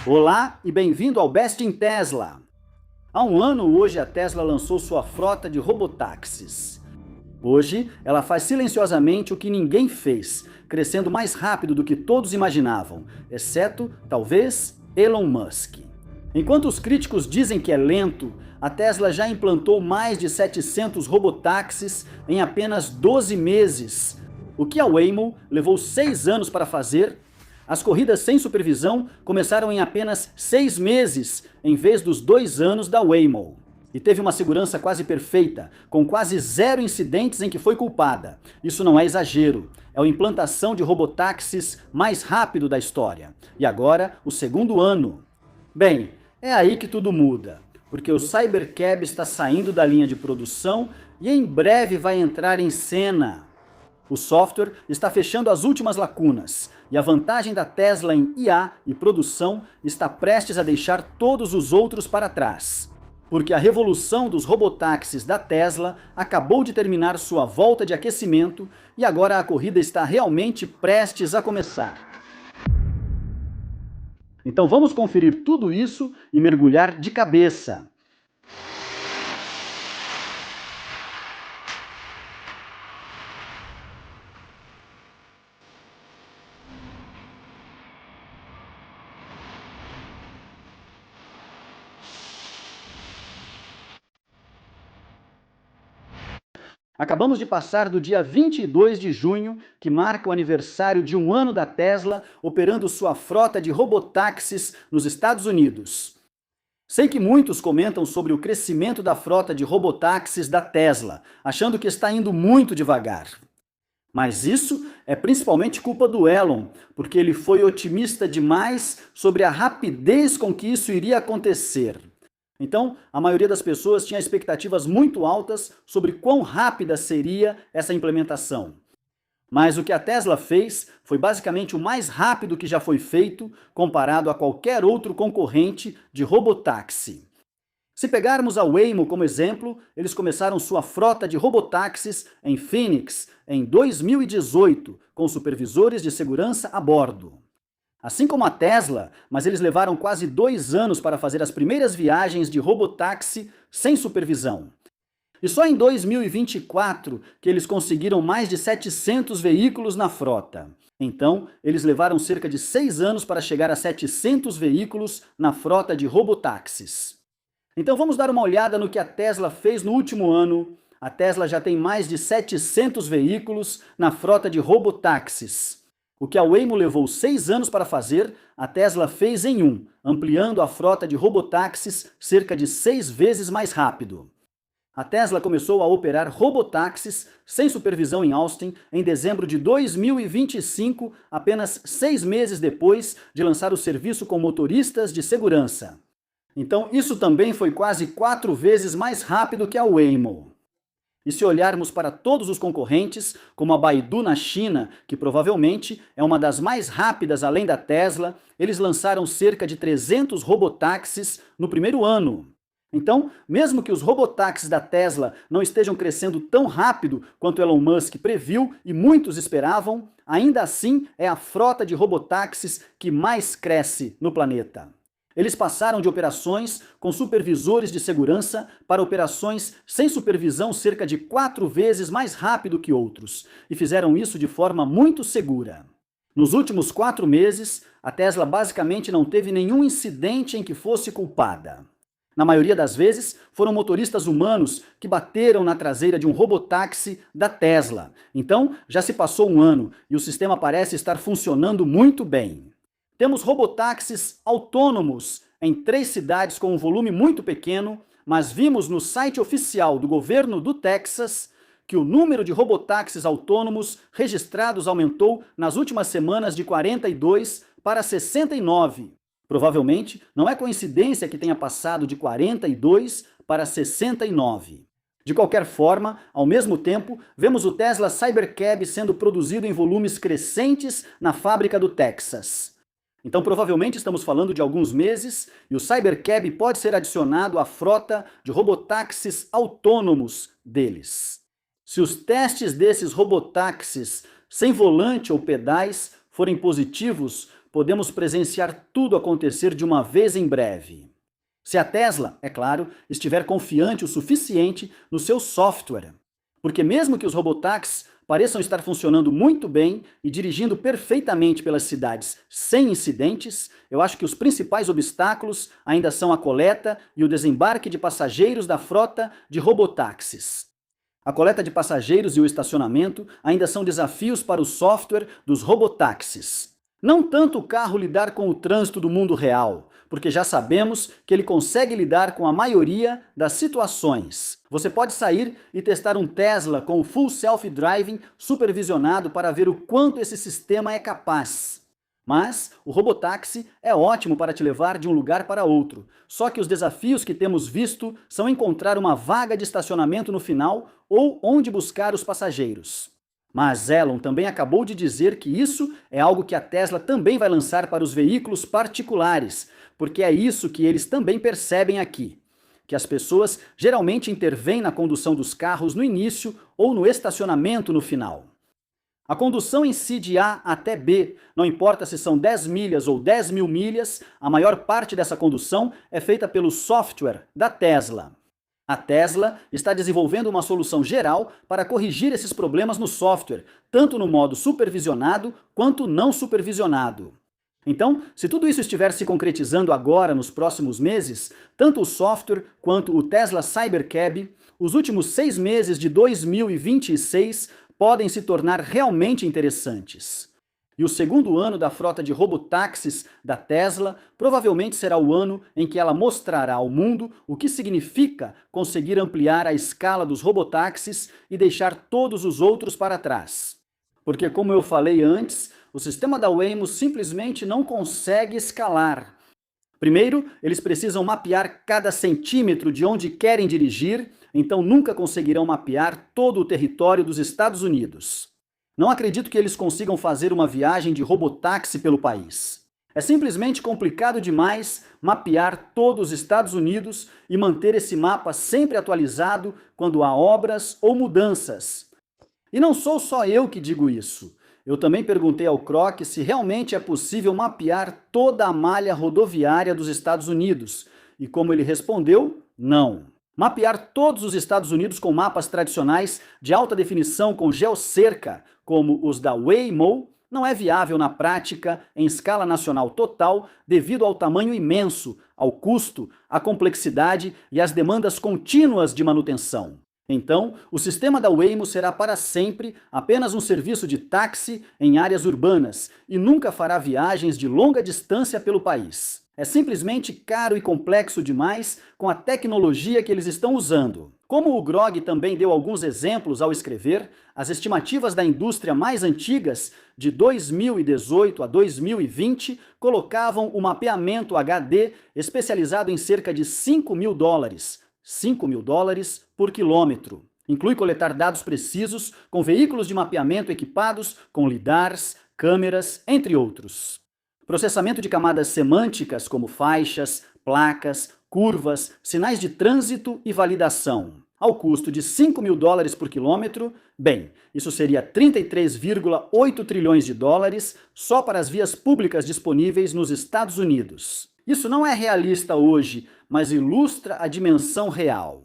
Olá e bem-vindo ao Best in Tesla! Há um ano hoje a Tesla lançou sua frota de robotáxis. Hoje ela faz silenciosamente o que ninguém fez, crescendo mais rápido do que todos imaginavam, exceto, talvez, Elon Musk. Enquanto os críticos dizem que é lento, a Tesla já implantou mais de 700 robotáxis em apenas 12 meses. O que a Waymo levou 6 anos para fazer. As corridas sem supervisão começaram em apenas 6 meses, em vez dos 2 anos da Waymo. E teve uma segurança quase perfeita, com quase 0 incidentes em que foi culpada. Isso não é exagero, é a implantação de robotáxis mais rápido da história. E agora, o 2º ano. Bem, é aí que tudo muda, porque o Cybercab está saindo da linha de produção e em breve vai entrar em cena. O software está fechando as últimas lacunas, e a vantagem da Tesla em IA e produção está prestes a deixar todos os outros para trás. Porque a revolução dos robotáxis da Tesla acabou de terminar sua volta de aquecimento e agora a corrida está realmente prestes a começar. Então vamos conferir tudo isso e mergulhar de cabeça. Acabamos de passar do dia 22 de junho, que marca o aniversário de um ano da Tesla operando sua frota de robotáxis nos Estados Unidos. Sei que muitos comentam sobre o crescimento da frota de robotáxis da Tesla, achando que está indo muito devagar. Mas isso é principalmente culpa do Elon, porque ele foi otimista demais sobre a rapidez com que isso iria acontecer. Então, a maioria das pessoas tinha expectativas muito altas sobre quão rápida seria essa implementação. Mas o que a Tesla fez foi basicamente o mais rápido que já foi feito comparado a qualquer outro concorrente de robotáxi. Se pegarmos a Waymo como exemplo, eles começaram sua frota de robotáxis em Phoenix em 2018, com supervisores de segurança a bordo. Assim como a Tesla, mas eles levaram quase 2 anos para fazer as primeiras viagens de robotáxi sem supervisão. E só em 2024 que eles conseguiram mais de 700 veículos na frota. Então, eles levaram cerca de 6 anos para chegar a 700 veículos na frota de robotáxis. Então vamos dar uma olhada no que a Tesla fez no último ano. A Tesla já tem mais de 700 veículos na frota de robotáxis. O que a Waymo levou 6 anos para fazer, a Tesla fez em 1, ampliando a frota de robotáxis cerca de 6 vezes mais rápido. A Tesla começou a operar robotáxis sem supervisão em Austin em dezembro de 2025, apenas 6 meses depois de lançar o serviço com motoristas de segurança. Então isso também foi quase 4 vezes mais rápido que a Waymo. E se olharmos para todos os concorrentes, como a Baidu na China, que provavelmente é uma das mais rápidas além da Tesla, eles lançaram cerca de 300 robotáxis no primeiro ano. Então, mesmo que os robotáxis da Tesla não estejam crescendo tão rápido quanto Elon Musk previu e muitos esperavam, ainda assim é a frota de robotáxis que mais cresce no planeta. Eles passaram de operações com supervisores de segurança para operações sem supervisão cerca de 4 vezes mais rápido que outros, e fizeram isso de forma muito segura. Nos últimos 4 meses, a Tesla basicamente não teve nenhum incidente em que fosse culpada. Na maioria das vezes, foram motoristas humanos que bateram na traseira de um robotáxi da Tesla. Então, já se passou um ano e o sistema parece estar funcionando muito bem. Temos robotáxis autônomos em 3 cidades com um volume muito pequeno, mas vimos no site oficial do governo do Texas que o número de robotáxis autônomos registrados aumentou nas últimas semanas de 42 para 69. Provavelmente não é coincidência que tenha passado de 42 para 69. De qualquer forma, ao mesmo tempo, vemos o Tesla Cybercab sendo produzido em volumes crescentes na fábrica do Texas. Então provavelmente estamos falando de alguns meses e o Cybercab pode ser adicionado à frota de robotáxis autônomos deles. Se os testes desses robotáxis sem volante ou pedais forem positivos, podemos presenciar tudo acontecer de uma vez em breve. Se a Tesla, é claro, estiver confiante o suficiente no seu software. Porque mesmo que os robotáxis pareçam estar funcionando muito bem e dirigindo perfeitamente pelas cidades sem incidentes, eu acho que os principais obstáculos ainda são a coleta e o desembarque de passageiros da frota de robotáxis. A coleta de passageiros e o estacionamento ainda são desafios para o software dos robotáxis. Não tanto o carro lidar com o trânsito do mundo real, porque já sabemos que ele consegue lidar com a maioria das situações. Você pode sair e testar um Tesla com o Full Self-Driving supervisionado para ver o quanto esse sistema é capaz. Mas o robotáxi é ótimo para te levar de um lugar para outro. Só que os desafios que temos visto são encontrar uma vaga de estacionamento no final ou onde buscar os passageiros. Mas Elon também acabou de dizer que isso é algo que a Tesla também vai lançar para os veículos particulares, porque é isso que eles também percebem aqui, que as pessoas geralmente intervêm na condução dos carros no início ou no estacionamento no final. A condução em si de A até B, não importa se são 10 milhas ou 10 mil milhas, a maior parte dessa condução é feita pelo software da Tesla. A Tesla está desenvolvendo uma solução geral para corrigir esses problemas no software, tanto no modo supervisionado quanto não supervisionado. Então, se tudo isso estiver se concretizando agora nos próximos meses, tanto o software quanto o Tesla Cybercab, os últimos 6 meses de 2026 podem se tornar realmente interessantes. E o segundo ano da frota de robotáxis da Tesla provavelmente será o ano em que ela mostrará ao mundo o que significa conseguir ampliar a escala dos robotáxis e deixar todos os outros para trás. Porque, como eu falei antes, o sistema da Waymo simplesmente não consegue escalar. Primeiro, eles precisam mapear cada centímetro de onde querem dirigir, então nunca conseguirão mapear todo o território dos Estados Unidos. Não acredito que eles consigam fazer uma viagem de robotáxi pelo país. É simplesmente complicado demais mapear todos os Estados Unidos e manter esse mapa sempre atualizado quando há obras ou mudanças. E não sou só eu que digo isso. Eu também perguntei ao Kroc se realmente é possível mapear toda a malha rodoviária dos Estados Unidos. E como ele respondeu, não. Mapear todos os Estados Unidos com mapas tradicionais de alta definição com geocerca, como os da Waymo, não é viável na prática em escala nacional total devido ao tamanho imenso, ao custo, à complexidade e às demandas contínuas de manutenção. Então, o sistema da Waymo será para sempre apenas um serviço de táxi em áreas urbanas e nunca fará viagens de longa distância pelo país. É simplesmente caro e complexo demais com a tecnologia que eles estão usando. Como o Grog também deu alguns exemplos ao escrever, as estimativas da indústria mais antigas, de 2018 a 2020, colocavam o mapeamento HD especializado em cerca de $5.000. $5.000 por quilômetro. Inclui coletar dados precisos com veículos de mapeamento equipados com lidars, câmeras, entre outros. Processamento de camadas semânticas como faixas, placas, curvas, sinais de trânsito e validação. Ao custo de $5.000 por quilômetro, bem, isso seria 33,8 trilhões de dólares só para as vias públicas disponíveis nos Estados Unidos. Isso não é realista hoje, mas ilustra a dimensão real.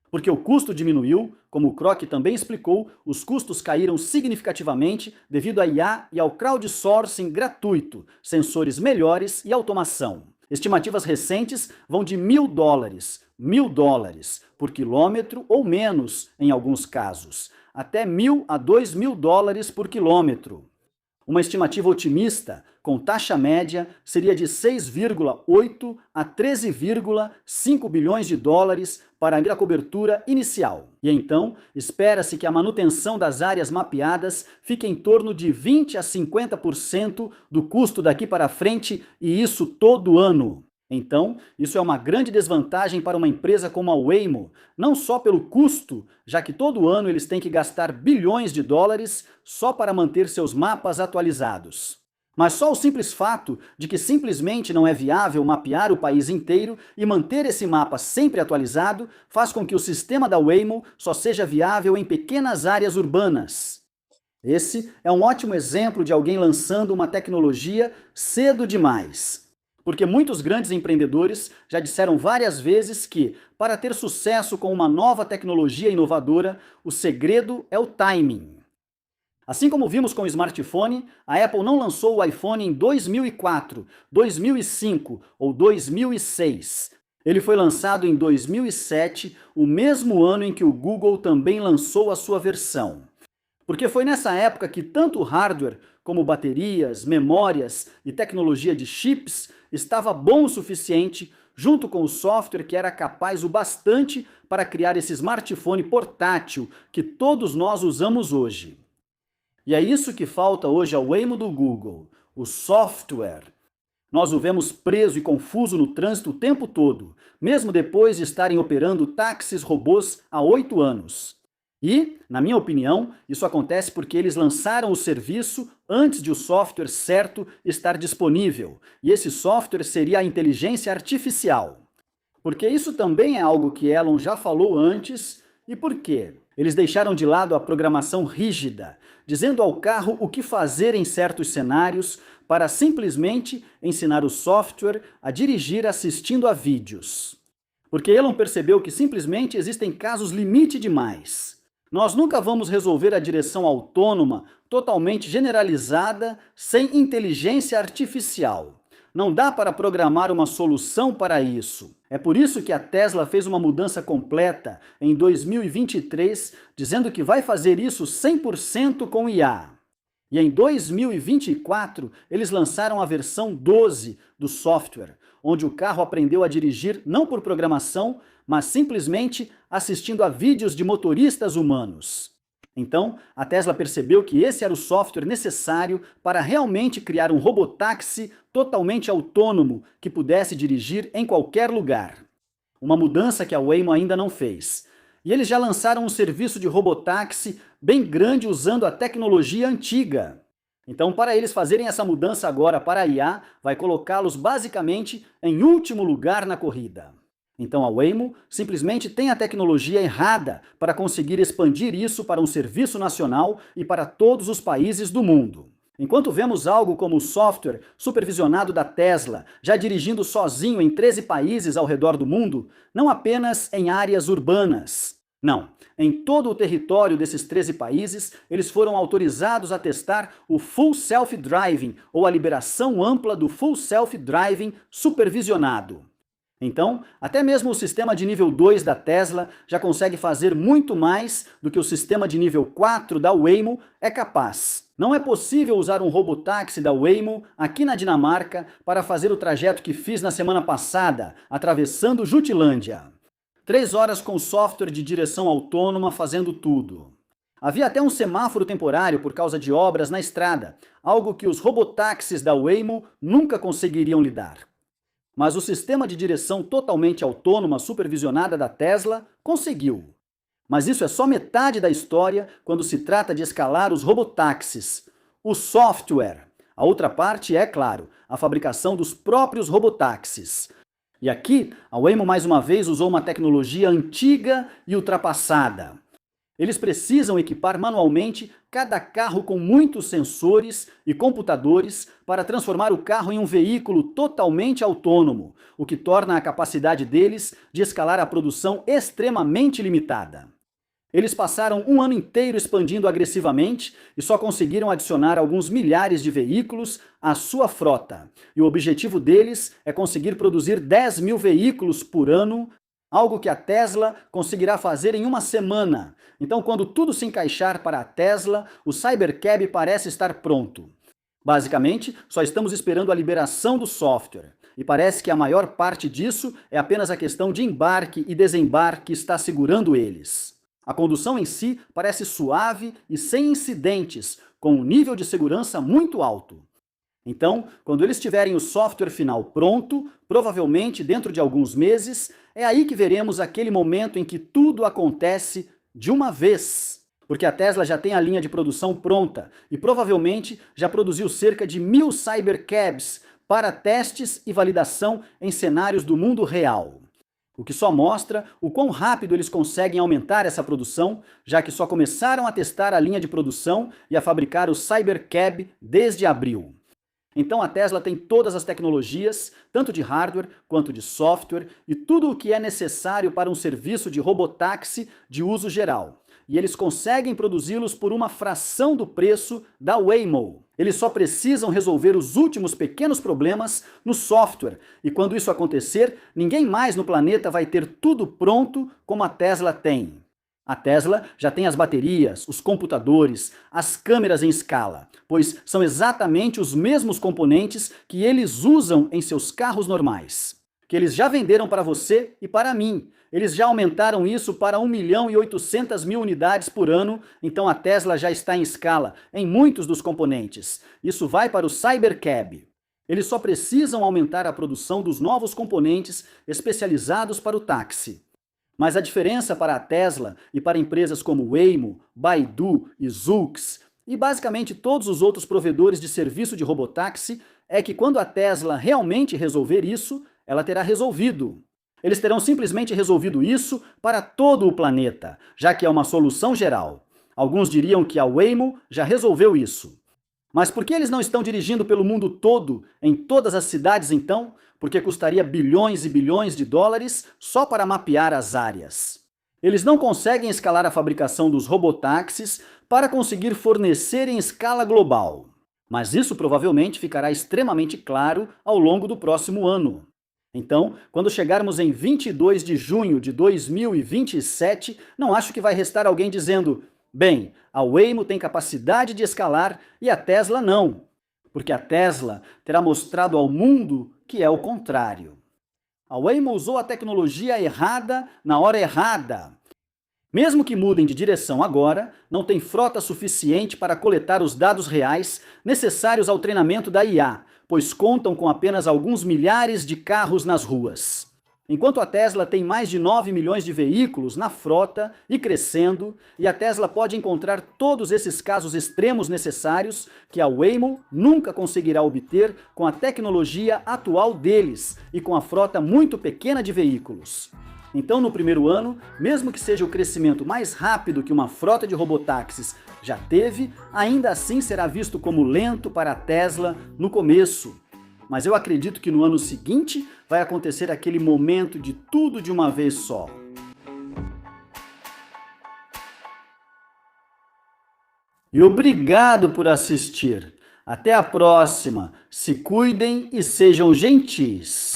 Porque o custo diminuiu, como o Kroc também explicou, os custos caíram significativamente devido à IA e ao crowdsourcing gratuito, sensores melhores e automação. Estimativas recentes vão de $1.000 por quilômetro ou menos em alguns casos, até $1.000 a $2.000 por quilômetro. Uma estimativa otimista, com taxa média, seria de 6,8 a 13,5 bilhões de dólares para a cobertura inicial. E então, espera-se que a manutenção das áreas mapeadas fique em torno de 20 a 50% do custo daqui para frente, e isso todo ano. Então, isso é uma grande desvantagem para uma empresa como a Waymo, não só pelo custo, já que todo ano eles têm que gastar bilhões de dólares só para manter seus mapas atualizados. Mas só o simples fato de que simplesmente não é viável mapear o país inteiro e manter esse mapa sempre atualizado faz com que o sistema da Waymo só seja viável em pequenas áreas urbanas. Esse é um ótimo exemplo de alguém lançando uma tecnologia cedo demais. Porque muitos grandes empreendedores já disseram várias vezes que, para ter sucesso com uma nova tecnologia inovadora, o segredo é o timing. Assim como vimos com o smartphone, a Apple não lançou o iPhone em 2004, 2005 ou 2006. Ele foi lançado em 2007, o mesmo ano em que o Google também lançou a sua versão. Porque foi nessa época que tanto o hardware, como baterias, memórias e tecnologia de chips, estava bom o suficiente, junto com o software que era capaz o bastante para criar esse smartphone portátil que todos nós usamos hoje. E é isso que falta hoje ao Waymo do Google, o software. Nós o vemos preso e confuso no trânsito o tempo todo, mesmo depois de estarem operando táxis robôs há 8 anos. E, na minha opinião, isso acontece porque eles lançaram o serviço antes de o software certo estar disponível, e esse software seria a inteligência artificial. Porque isso também é algo que Elon já falou antes, e por quê? Eles deixaram de lado a programação rígida, dizendo ao carro o que fazer em certos cenários, para simplesmente ensinar o software a dirigir assistindo a vídeos. Porque Elon percebeu que simplesmente existem casos limite demais. Nós nunca vamos resolver a direção autônoma totalmente generalizada sem inteligência artificial. Não dá para programar uma solução para isso. É por isso que a Tesla fez uma mudança completa em 2023, dizendo que vai fazer isso 100% com IA. E em 2024, eles lançaram a versão 12 do software, onde o carro aprendeu a dirigir não por programação, mas simplesmente assistindo a vídeos de motoristas humanos. Então, a Tesla percebeu que esse era o software necessário para realmente criar um robotáxi totalmente autônomo que pudesse dirigir em qualquer lugar. Uma mudança que a Waymo ainda não fez. E eles já lançaram um serviço de robotáxi bem grande usando a tecnologia antiga. Então, para eles fazerem essa mudança agora para a IA, vai colocá-los basicamente em último lugar na corrida. Então a Waymo simplesmente tem a tecnologia errada para conseguir expandir isso para um serviço nacional e para todos os países do mundo. Enquanto vemos algo como o software supervisionado da Tesla já dirigindo sozinho em 13 países ao redor do mundo, não apenas em áreas urbanas. Não, em todo o território desses 13 países, eles foram autorizados a testar o Full Self-Driving, ou a liberação ampla do Full Self-Driving supervisionado. Então, até mesmo o sistema de nível 2 da Tesla já consegue fazer muito mais do que o sistema de nível 4 da Waymo é capaz. Não é possível usar um robotáxi da Waymo aqui na Dinamarca para fazer o trajeto que fiz na semana passada, atravessando Jutlândia. 3 horas com software de direção autônoma fazendo tudo. Havia até um semáforo temporário por causa de obras na estrada, algo que os robotáxis da Waymo nunca conseguiriam lidar. Mas o sistema de direção totalmente autônoma supervisionada da Tesla conseguiu. Mas isso é só metade da história quando se trata de escalar os robotáxis. O software. A outra parte é, claro, a fabricação dos próprios robotáxis. E aqui, a Waymo mais uma vez usou uma tecnologia antiga e ultrapassada. Eles precisam equipar manualmente cada carro com muitos sensores e computadores para transformar o carro em um veículo totalmente autônomo, o que torna a capacidade deles de escalar a produção extremamente limitada. Eles passaram um ano inteiro expandindo agressivamente e só conseguiram adicionar alguns milhares de veículos à sua frota. E o objetivo deles é conseguir produzir 10 mil veículos por ano, algo que a Tesla conseguirá fazer em uma semana. Então, quando tudo se encaixar para a Tesla, o Cybercab parece estar pronto. Basicamente, só estamos esperando a liberação do software. E parece que a maior parte disso é apenas a questão de embarque e desembarque que está segurando eles. A condução em si parece suave e sem incidentes, com um nível de segurança muito alto. Então, quando eles tiverem o software final pronto, provavelmente dentro de alguns meses, é aí que veremos aquele momento em que tudo acontece de uma vez. Porque a Tesla já tem a linha de produção pronta e provavelmente já produziu cerca de 1000 Cybercabs para testes e validação em cenários do mundo real. o que só mostra o quão rápido eles conseguem aumentar essa produção, já que só começaram a testar a linha de produção e a fabricar o Cybercab desde abril. Então a Tesla tem todas as tecnologias, tanto de hardware quanto de software, e tudo o que é necessário para um serviço de robotáxi de uso geral. E eles conseguem produzi-los por uma fração do preço da Waymo. Eles só precisam resolver os últimos pequenos problemas no software, e quando isso acontecer, ninguém mais no planeta vai ter tudo pronto como a Tesla tem. A Tesla já tem as baterias, os computadores, as câmeras em escala, pois são exatamente os mesmos componentes que eles usam em seus carros normais, que eles já venderam para você e para mim. Eles já aumentaram isso para 1.800.000 unidades por ano, então a Tesla já está em escala em muitos dos componentes. Isso vai para o Cybercab. Eles só precisam aumentar a produção dos novos componentes especializados para o táxi. Mas a diferença para a Tesla e para empresas como Waymo, Baidu e Zoox e basicamente todos os outros provedores de serviço de robotáxi é que quando a Tesla realmente resolver isso, ela terá resolvido. Eles terão simplesmente resolvido isso para todo o planeta, já que é uma solução geral. Alguns diriam que a Waymo já resolveu isso. Mas por que eles não estão dirigindo pelo mundo todo, em todas as cidades então? Porque custaria bilhões e bilhões de dólares só para mapear as áreas. Eles não conseguem escalar a fabricação dos robotáxis para conseguir fornecer em escala global. Mas isso provavelmente ficará extremamente claro ao longo do próximo ano. Então, quando chegarmos em 22 de junho de 2027, não acho que vai restar alguém dizendo: bem, a Waymo tem capacidade de escalar e a Tesla não, porque a Tesla terá mostrado ao mundo que é o contrário. A Waymo usou a tecnologia errada na hora errada. Mesmo que mudem de direção agora, não tem frota suficiente para coletar os dados reais necessários ao treinamento da IA, pois contam com apenas alguns milhares de carros nas ruas. Enquanto a Tesla tem mais de 9 milhões de veículos na frota e crescendo, e a Tesla pode encontrar todos esses casos extremos necessários que a Waymo nunca conseguirá obter com a tecnologia atual deles e com a frota muito pequena de veículos. Então, no primeiro ano, mesmo que seja o crescimento mais rápido que uma frota de robotáxis já teve, ainda assim será visto como lento para a Tesla no começo. Mas eu acredito que no ano seguinte vai acontecer aquele momento de tudo de uma vez só. E obrigado por assistir. Até a próxima. Se cuidem e sejam gentis.